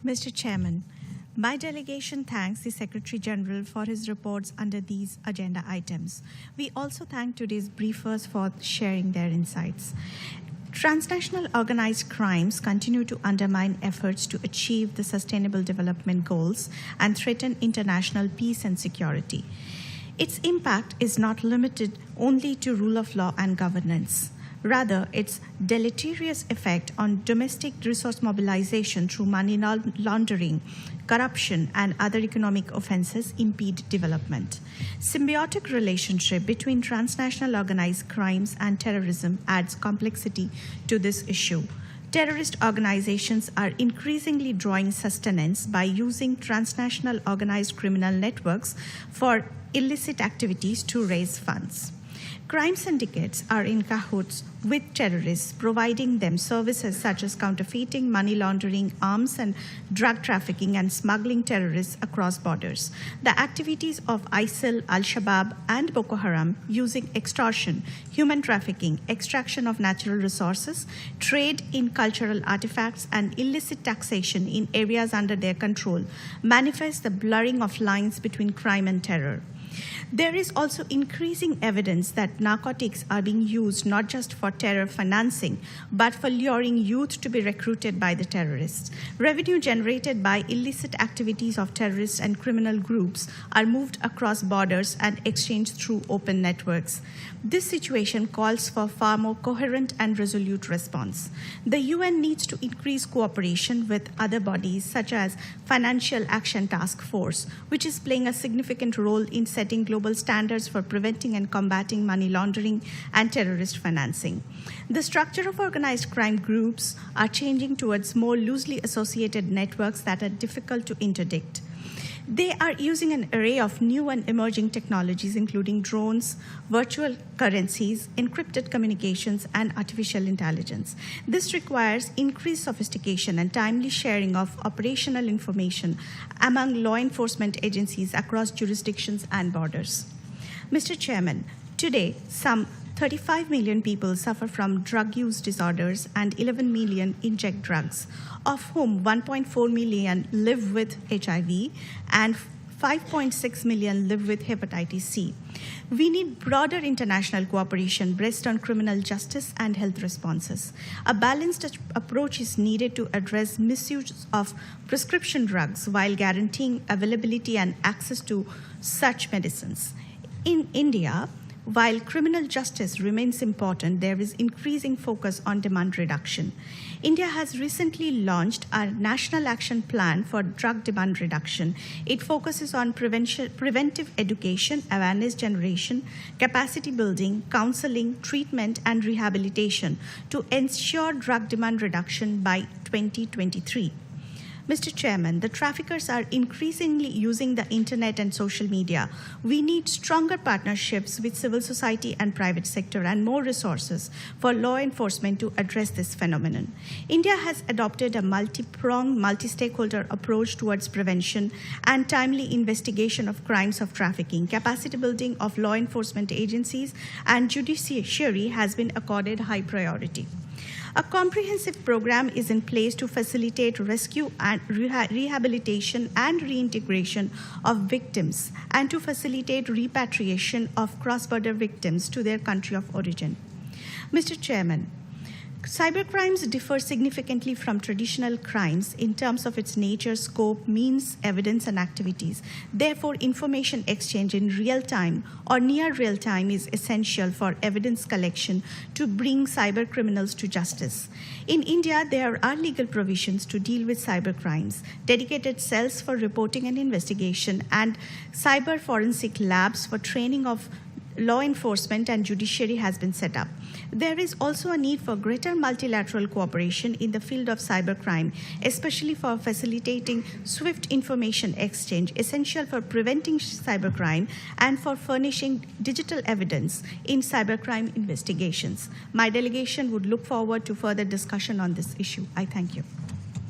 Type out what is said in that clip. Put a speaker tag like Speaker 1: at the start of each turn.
Speaker 1: Mr. Chairman, my delegation thanks the Secretary General for his reports under these agenda items. We also thank today's briefers for sharing their insights. Transnational organized crimes continue to undermine efforts to achieve the Sustainable Development Goals and threaten international peace and security. Its impact is not limited only to rule of law and governance. Rather, its deleterious effect on domestic resource mobilization through money laundering, corruption, and other economic offenses impede development. Symbiotic relationship between transnational organized crimes and terrorism adds complexity to this issue. Terrorist organizations are increasingly drawing sustenance by using transnational organized criminal networks for illicit activities to raise funds. Crime syndicates are in cahoots with terrorists, providing them services such as counterfeiting, money laundering, arms and drug trafficking, and smuggling terrorists across borders. The activities of ISIL, Al-Shabaab, and Boko Haram using extortion, human trafficking, extraction of natural resources, trade in cultural artifacts, and illicit taxation in areas under their control manifest the blurring of lines between crime and terror. There is also increasing evidence that narcotics are being used not just for terror financing, but for luring youth to be recruited by the terrorists. Revenue generated by illicit activities of terrorists and criminal groups are moved across borders and exchanged through open networks. This situation calls for far more coherent and resolute response. The UN needs to increase cooperation with other bodies such as Financial Action Task Force, which is playing a significant role in setting global standards for preventing and combating money laundering and terrorist financing. The structure of organized crime groups are changing towards more loosely associated networks that are difficult to interdict. They are using an array of new and emerging technologies, including drones, virtual currencies, encrypted communications, and artificial intelligence. This requires increased sophistication and timely sharing of operational information among law enforcement agencies across jurisdictions and borders. Mr. Chairman, today, some 35 million people suffer from drug use disorders and 11 million inject drugs, of whom 1.4 million live with HIV and 5.6 million live with hepatitis C. We need broader international cooperation based on criminal justice and health responses. A balanced approach is needed to address misuse of prescription drugs while guaranteeing availability and access to such medicines. In India, while criminal justice remains important, there is increasing focus on demand reduction. India has recently launched a national action plan for drug demand reduction. It focuses on preventive education, awareness generation, capacity building, counseling, treatment, and rehabilitation to ensure drug demand reduction by 2023. Mr. Chairman, the traffickers are increasingly using the internet and social media. We need stronger partnerships with civil society and private sector and more resources for law enforcement to address this phenomenon. India has adopted a multi-pronged, multi-stakeholder approach towards prevention and timely investigation of crimes of trafficking. Capacity building of law enforcement agencies and judiciary has been accorded high priority. A comprehensive program is in place to facilitate rescue and rehabilitation and reintegration of victims and to facilitate repatriation of cross-border victims to their country of origin. Mr. Chairman, cybercrimes differ significantly from traditional crimes in terms of its nature, scope, means, evidence, and activities. Therefore, information exchange in real time or near real time is essential for evidence collection to bring cybercriminals to justice. In India, there are legal provisions to deal with cybercrimes, dedicated cells for reporting and investigation, and cyber forensic labs for training of law enforcement and judiciary has been set up. There is also a need for greater multilateral cooperation in the field of cybercrime, especially for facilitating swift information exchange, essential for preventing cybercrime and for furnishing digital evidence in cybercrime investigations. My delegation would look forward to further discussion on this issue. I thank you.